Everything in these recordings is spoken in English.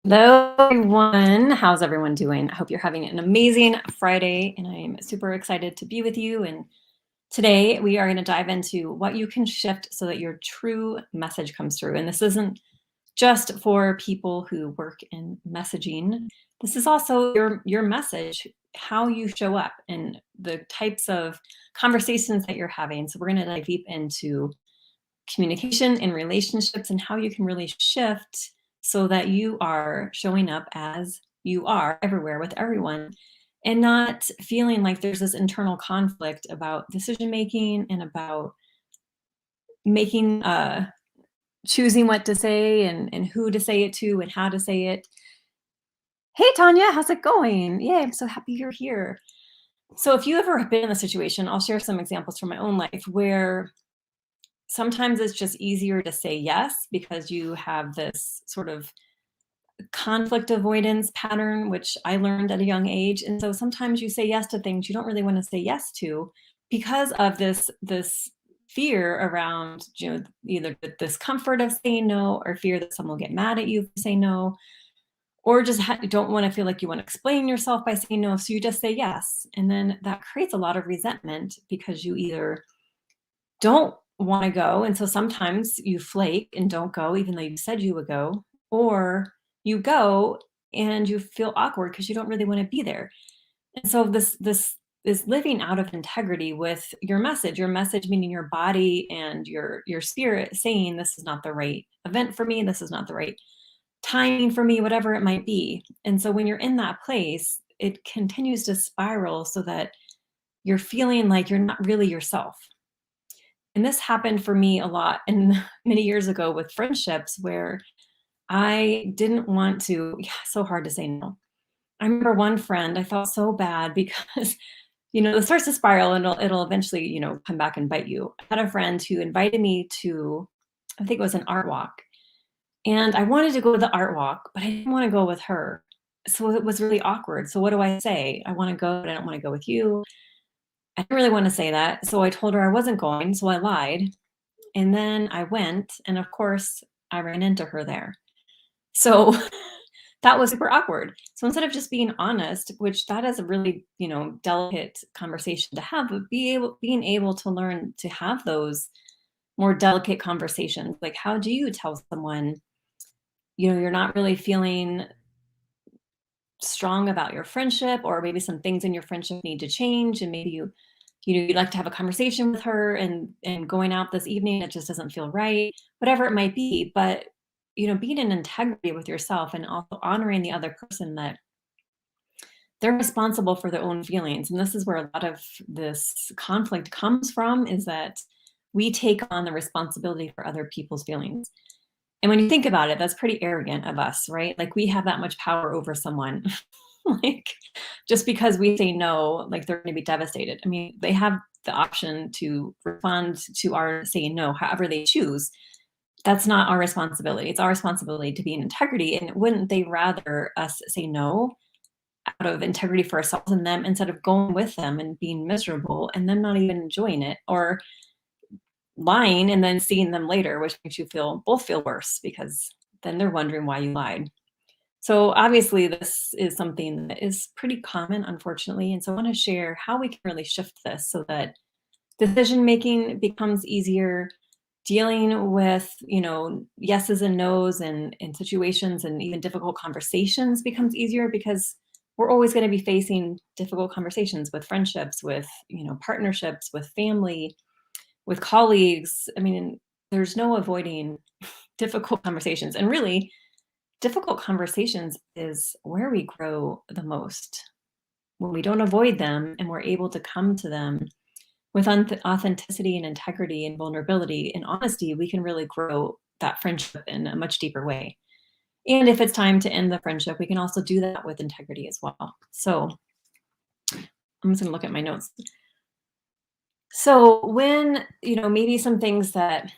Hello, everyone. How's everyone doing? I hope you're having an amazing Friday, and I'm super excited to be with you. And today we are going to dive into what you can shift so that your true message comes through. And this isn't just for people who work in messaging. This is also your message, how you show up, and the types of conversations that you're having. So we're going to dive deep into communication in relationships and how you can really shift so that you are showing up as you are everywhere with everyone and not feeling like there's this internal conflict about decision making and about making choosing what to say and who to say it to and how to say it. Hey Tanya, how's it going? Yay, I'm so happy you're here. So if you ever have been in a situation, I'll share some examples from my own life where sometimes it's just easier to say yes because you have this sort of conflict avoidance pattern, which I learned at a young age. And so sometimes you say yes to things you don't really want to say yes to because of this fear around, either the discomfort of saying no or fear that someone will get mad at you if you say no, or just don't want to feel like you want to explain yourself by saying no. So you just say yes. And then that creates a lot of resentment because you either don't want to go. And so sometimes you flake and don't go, even though you said you would go, or you go and you feel awkward because you don't really want to be there. And so this is living out of integrity with your message meaning your body and your spirit saying this is not the right event for me, this is not the right timing for me, whatever it might be. And so when you're in that place, it continues to spiral so that you're feeling like you're not really yourself. And this happened for me a lot and many years ago with friendships where I didn't want to, yeah, so hard to say no. I remember one friend, I felt so bad because, it starts to spiral and it'll eventually, come back and bite you. I had a friend who invited me to, I think it was an art walk. And I wanted to go to the art walk, but I didn't want to go with her. So it was really awkward. So what do I say? I want to go, but I don't want to go with you. I didn't really want to say that. So I told her I wasn't going. So I lied. And then I went, and of course, I ran into her there. So that was super awkward. So instead of just being honest, which that is a really, delicate conversation to have, but being able to learn to have those more delicate conversations. Like, how do you tell someone, you're not really feeling strong about your friendship, or maybe some things in your friendship need to change, and maybe you'd like to have a conversation with her and going out this evening, it just doesn't feel right, whatever it might be. But being in integrity with yourself and also honoring the other person that they're responsible for their own feelings. And this is where a lot of this conflict comes from, is that we take on the responsibility for other people's feelings. And when you think about it, that's pretty arrogant of us, right? Like we have that much power over someone. Like just because we say no, like they're going to be devastated. I mean, they have the option to respond to our saying no, however they choose. That's not our responsibility. It's our responsibility to be in integrity. And wouldn't they rather us say no out of integrity for ourselves and them, instead of going with them and being miserable and them not even enjoying it, or lying and then seeing them later, which makes you both feel worse because then they're wondering why you lied. So obviously this is something that is pretty common, unfortunately. And so I want to share how we can really shift this so that decision making becomes easier, dealing with, yeses and nos and situations and even difficult conversations becomes easier, because we're always going to be facing difficult conversations with friendships, with, partnerships, with family, with colleagues. I mean, there's no avoiding difficult conversations. And really, difficult conversations is where we grow the most. When we don't avoid them and we're able to come to them with authenticity and integrity and vulnerability and honesty, we can really grow that friendship in a much deeper way. And if it's time to end the friendship, we can also do that with integrity as well. So I'm just going to look at my notes. So when, maybe some things that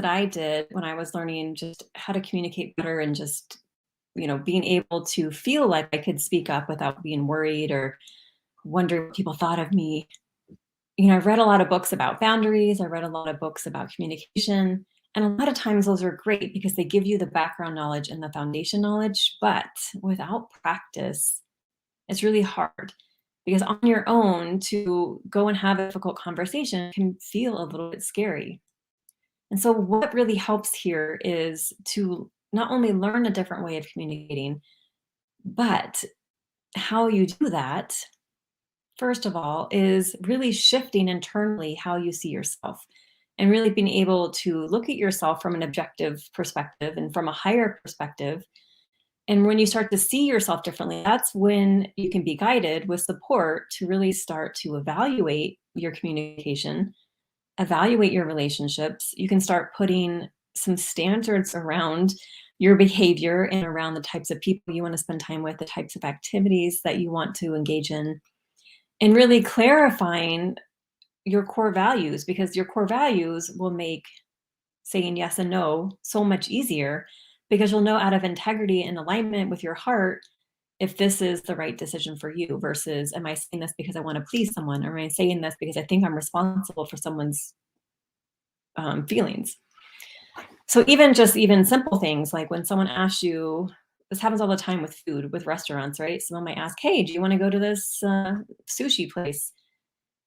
I did when I was learning just how to communicate better and just, being able to feel like I could speak up without being worried or wondering what people thought of me. I've read a lot of books about boundaries. I read a lot of books about communication. And a lot of times those are great because they give you the background knowledge and the foundation knowledge, but without practice, it's really hard because on your own to go and have a difficult conversation can feel a little bit scary. And so what really helps here is to not only learn a different way of communicating, but how you do that, first of all, is really shifting internally how you see yourself and really being able to look at yourself from an objective perspective and from a higher perspective. And when you start to see yourself differently, that's when you can be guided with support to really start to evaluate your communication, evaluate your relationships. You can start putting some standards around your behavior and around the types of people you want to spend time with, the types of activities that you want to engage in, and really clarifying your core values, because your core values will make saying yes and no so much easier, because you'll know out of integrity and alignment with your heart if this is the right decision for you versus, am I saying this because I want to please someone, or am I saying this because I think I'm responsible for someone's feelings. So even simple things like when someone asks you, this happens all the time with food, with restaurants, right? Someone might ask, hey, do you want to go to this sushi place?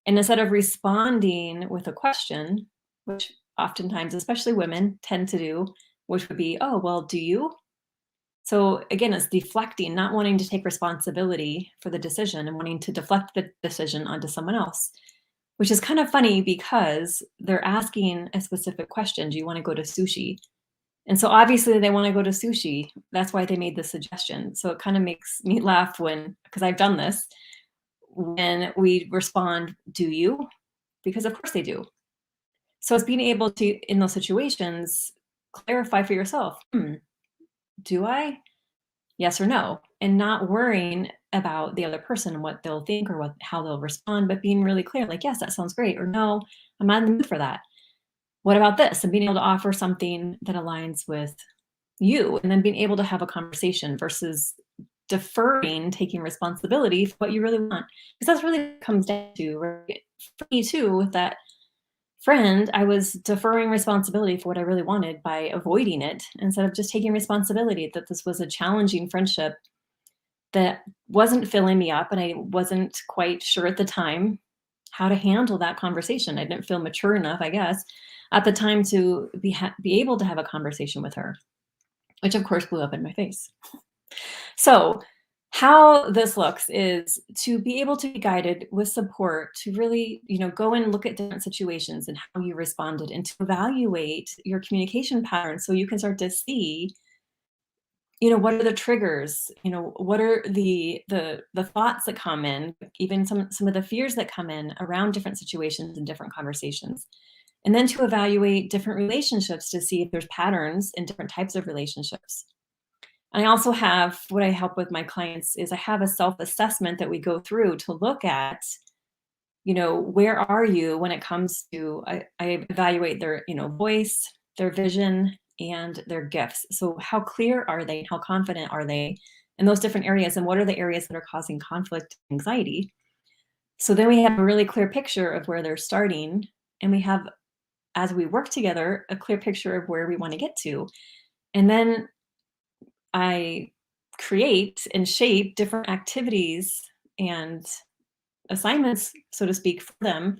And instead of responding with a question, which oftentimes, especially women, tend to do, which would be, oh, well, do you? So again, it's deflecting, not wanting to take responsibility for the decision and wanting to deflect the decision onto someone else, which is kind of funny because they're asking a specific question. Do you want to go to sushi? And so obviously they want to go to sushi. That's why they made the suggestion. So it kind of makes me laugh because I've done this, when we respond, do you? Because of course they do. So it's being able to, in those situations, clarify for yourself, do I? Yes or no? And not worrying about the other person and what they'll think or how they'll respond, but being really clear, like, yes, that sounds great, or no, I'm not in the mood for that. What about this? And being able to offer something that aligns with you, and then being able to have a conversation versus deferring taking responsibility for what you really want. Because that's really what it comes down to, right? For me too, with that friend, I was deferring responsibility for what I really wanted by avoiding it instead of just taking responsibility that this was a challenging friendship that wasn't filling me up, and I wasn't quite sure at the time how to handle that conversation. I didn't feel mature enough, I guess, at the time to be able to have a conversation with her, which of course blew up in my face. So, how this looks is to be able to be guided with support to really, go and look at different situations and how you responded, and to evaluate your communication patterns so you can start to see, what are the triggers, what are the thoughts that come in, even some of the fears that come in around different situations and different conversations. And then to evaluate different relationships to see if there's patterns in different types of relationships. I also have, what I help with my clients is I have a self-assessment that we go through to look at, where are you when it comes to, I evaluate their, voice, their vision, and their gifts. So how clear are they? How confident are they in those different areas? And what are the areas that are causing conflict, anxiety? So then we have a really clear picture of where they're starting. And we have, as we work together, a clear picture of where we want to get to. And then I create and shape different activities and assignments, so to speak, for them.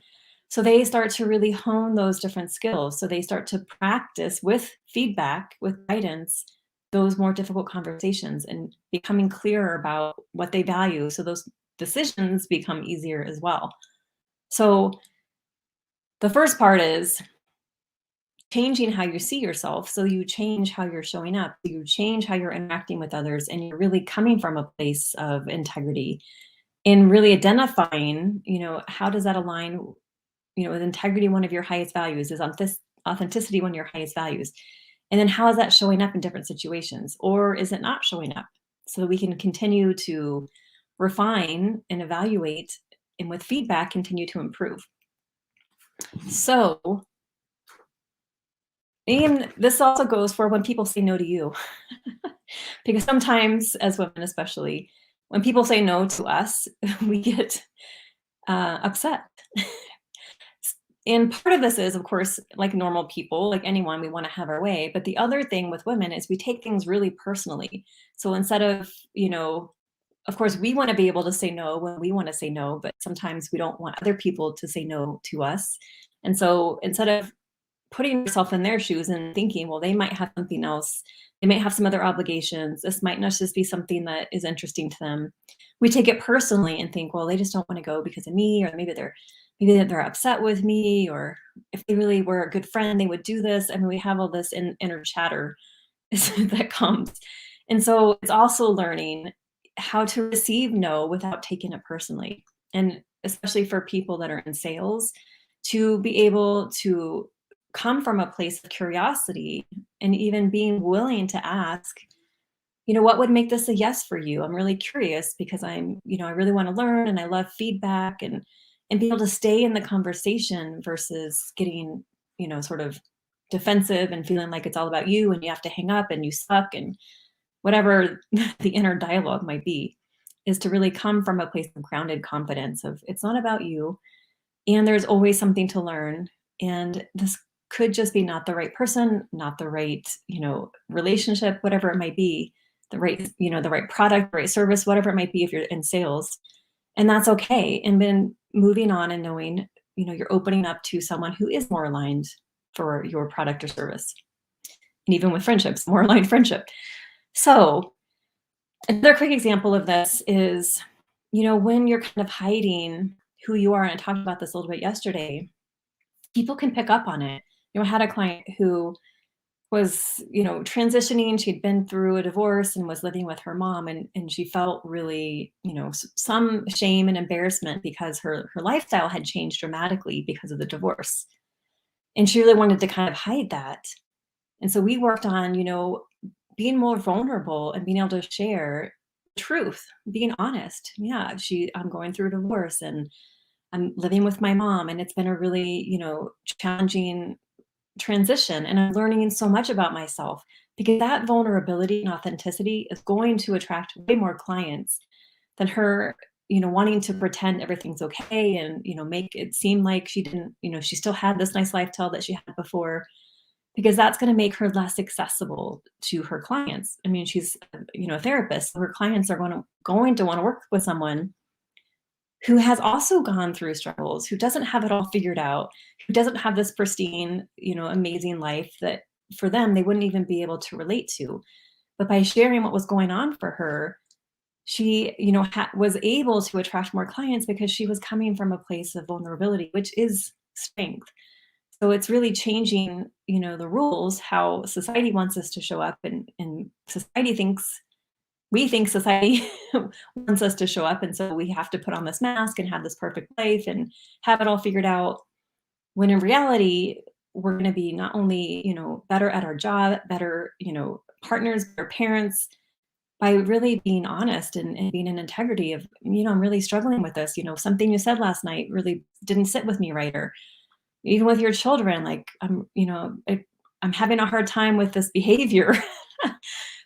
So they start to really hone those different skills. So they start to practice with feedback, with guidance, those more difficult conversations and becoming clearer about what they value. So those decisions become easier as well. So the first part is changing how you see yourself. So you change how you're showing up, you change how you're interacting with others, and you're really coming from a place of integrity and really identifying, how does that align, with integrity, one of your highest values is on this authenticity, one of your highest values. And then how is that showing up in different situations, or is it not showing up? So that we can continue to refine and evaluate, and with feedback, continue to improve. So, and this also goes for when people say no to you. Because sometimes, as women especially, when people say no to us, we get upset. And part of this is, of course, like normal people, like anyone, we want to have our way. But the other thing with women is we take things really personally. So instead of, of course, we want to be able to say no when we want to say no, but sometimes we don't want other people to say no to us. And so instead of putting yourself in their shoes and thinking, well, they might have something else. They might have some other obligations. This might not just be something that is interesting to them. We take it personally and think, well, they just don't want to go because of me, or maybe they're upset with me, or if they really were a good friend, they would do this. I mean, we have all this inner chatter that comes. And so it's also learning how to receive no without taking it personally. And especially for people that are in sales, to be able to come from a place of curiosity and even being willing to ask, what would make this a yes for you? I'm really curious because I really want to learn and I love feedback, and be able to stay in the conversation versus getting, sort of defensive and feeling like it's all about you and you have to hang up and you suck and whatever the inner dialogue might be, is to really come from a place of grounded confidence of it's not about you, and there's always something to learn, and this could just be not the right person, not the right, relationship, whatever it might be, the right product, the right service, whatever it might be if you're in sales. And that's okay. And then moving on and knowing, you're opening up to someone who is more aligned for your product or service. And even with friendships, more aligned friendship. So another quick example of this is, when you're kind of hiding who you are, and I talked about this a little bit yesterday, people can pick up on it. I had a client who was, transitioning. She'd been through a divorce and was living with her mom, and she felt really, some shame and embarrassment because her lifestyle had changed dramatically because of the divorce. And she really wanted to kind of hide that. And so we worked on, being more vulnerable and being able to share truth, being honest. Yeah, I'm going through a divorce and I'm living with my mom, and it's been a really, challenging transition, and I'm learning so much about myself, because that vulnerability and authenticity is going to attract way more clients than her, wanting to pretend everything's okay and, make it seem like she didn't, she still had this nice lifestyle that she had before, because that's going to make her less accessible to her clients. I mean, she's, a therapist, so her clients are going to want to work with someone who has also gone through struggles, who doesn't have it all figured out, who doesn't have this pristine, amazing life that for them they wouldn't even be able to relate to. But by sharing what was going on for her, she, was able to attract more clients because she was coming from a place of vulnerability, which is strength. So it's really changing, the rules, how society wants us to show up, and society thinks we think society wants us to show up, and so we have to put on this mask and have this perfect life and have it all figured out, when in reality we're going to be not only, better at our job, better, partners, better parents, by really being honest and being in integrity of, I'm really struggling with this, something you said last night really didn't sit with me right, or even with your children, like I'm having a hard time with this behavior.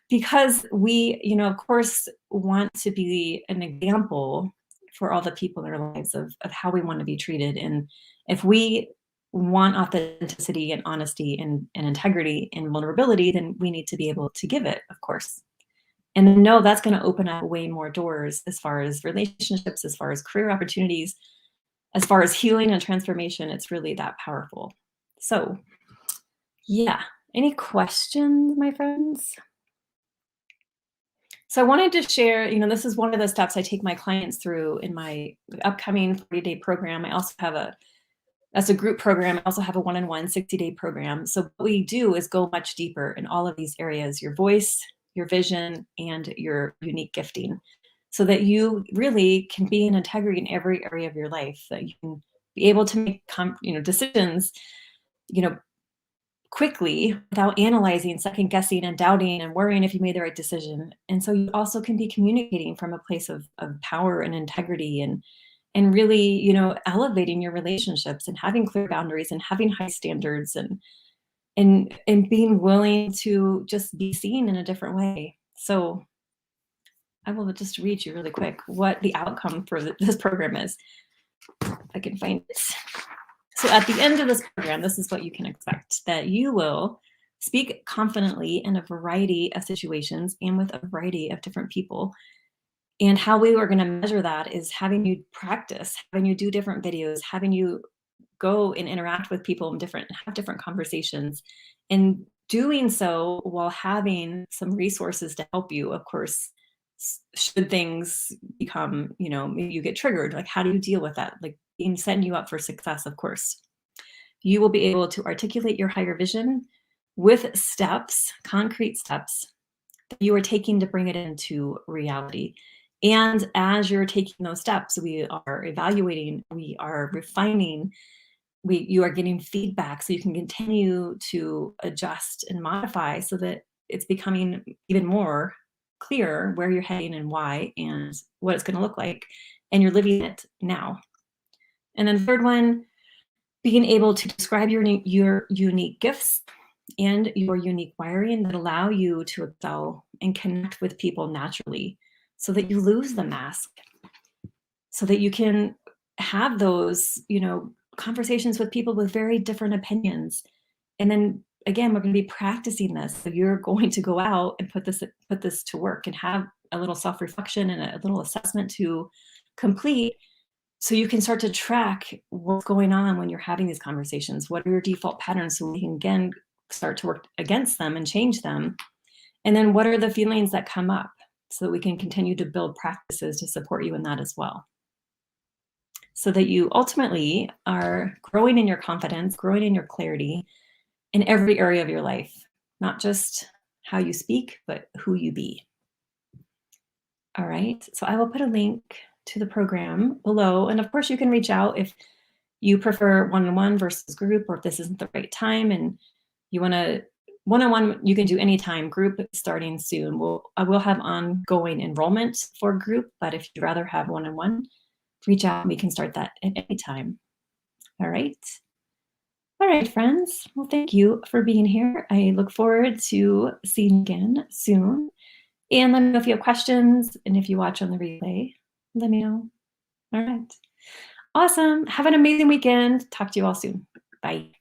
Because we, of course, want to be an example for all the people in our lives of how we want to be treated. And if we want authenticity and honesty and integrity and vulnerability, then we need to be able to give it, of course. And no, that's going to open up way more doors as far as relationships, as far as career opportunities, as far as healing and transformation. It's really that powerful. So, yeah. Any questions, my friends? So I wanted to share, this is one of the steps I take my clients through in my upcoming 40-day program. I also have as a group program, I also have a one-on-one 60-day program. So what we do is go much deeper in all of these areas: your voice, your vision, and your unique gifting, so that you really can be in integrity in every area of your life, that you can be able to make, decisions, quickly, without analyzing, second guessing, and doubting and worrying if you made the right decision. And so you also can be communicating from a place of power and integrity, and really, elevating your relationships and having clear boundaries and having high standards, and being willing to just be seen in a different way. So I will just read you really quick what the outcome for this program is. If I can find it. So at the end of this program, this is what you can expect, that you will speak confidently in a variety of situations and with a variety of different people. And how we were going to measure that is having you practice, having you do different videos, having you go and interact with people in have different conversations, and doing so while having some resources to help you, of course, should things become, maybe you get triggered, like how do you deal with that? Like being setting you up for success, of course. You will be able to articulate your higher vision with steps, concrete steps that you are taking to bring it into reality. And as you're taking those steps, we are evaluating, we are refining, you are getting feedback so you can continue to adjust and modify so that it's becoming even more clear where you're heading and why and what it's going to look like. And you're living it now. And then third one, being able to describe your unique gifts and your unique wiring that allow you to excel and connect with people naturally so that you lose the mask, so that you can have those, conversations with people with very different opinions. And then again, we're going to be practicing this. So you're going to go out and put this to work and have a little self-reflection and a little assessment to complete, so you can start to track what's going on when you're having these conversations. What are your default patterns so we can again start to work against them and change them? And then what are the feelings that come up so that we can continue to build practices to support you in that as well, so that you ultimately are growing in your confidence, growing in your clarity in every area of your life, not just how you speak, but who you be. All right. So I will put a link to the program below. And of course, you can reach out if you prefer one-on-one versus group, or if this isn't the right time and you want to one-on-one, you can do anytime. Group starting soon. I will have ongoing enrollment for group, but if you'd rather have one-on-one, reach out and we can start that at any time. All right. All right, friends. Well, thank you for being here. I look forward to seeing you again soon. And let me know if you have questions, and if you watch on the replay, let me know. All right. Awesome. Have an amazing weekend. Talk to you all soon. Bye.